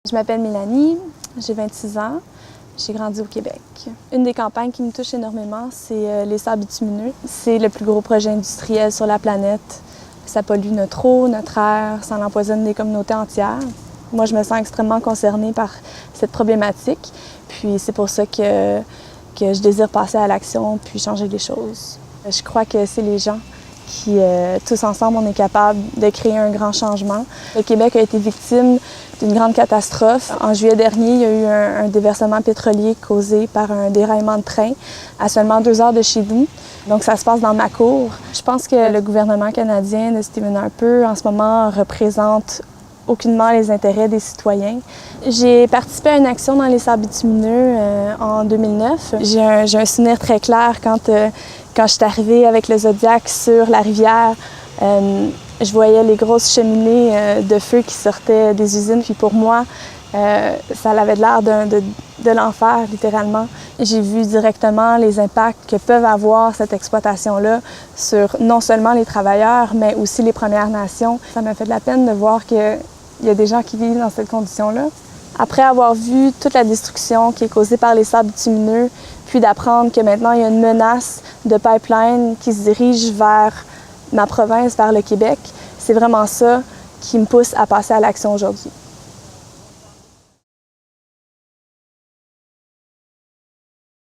Je m'appelle Mélanie, j'ai 26 ans, j'ai grandi au Québec. Une des campagnes qui me touche énormément, c'est les sables bitumineux. C'est le plus gros projet industriel sur la planète. Ça pollue notre eau, notre air, ça empoisonne des communautés entières. Moi, je me sens extrêmement concernée par cette problématique. Puis c'est pour ça que je désire passer à l'action puis changer les choses. Je crois que c'est les gens qui, tous ensemble, on est capable de créer un grand changement. Le Québec a été victime d'une grande catastrophe. En juillet dernier, il y a eu un déversement pétrolier causé par un déraillement de train à seulement 2 heures de chez nous. Donc, ça se passe dans ma cour. Je pense que le gouvernement canadien de Stephen Harper, en ce moment, représente aucunement les intérêts des citoyens. J'ai participé à une action dans les sables bitumineux en 2009. J'ai un souvenir très clair quand je suis arrivée avec le Zodiac sur la rivière. Je voyais les grosses cheminées de feu qui sortaient des usines. Puis pour moi, ça avait l'air de l'enfer, littéralement. J'ai vu directement les impacts que peuvent avoir cette exploitation-là sur non seulement les travailleurs, mais aussi les Premières Nations. Ça m'a fait de la peine de voir qu'il y a des gens qui vivent dans cette condition-là. Après avoir vu toute la destruction qui est causée par les sables bitumineux, puis d'apprendre que maintenant il y a une menace de pipeline qui se dirige vers ma province, vers le Québec, c'est vraiment ça qui me pousse à passer à l'action aujourd'hui.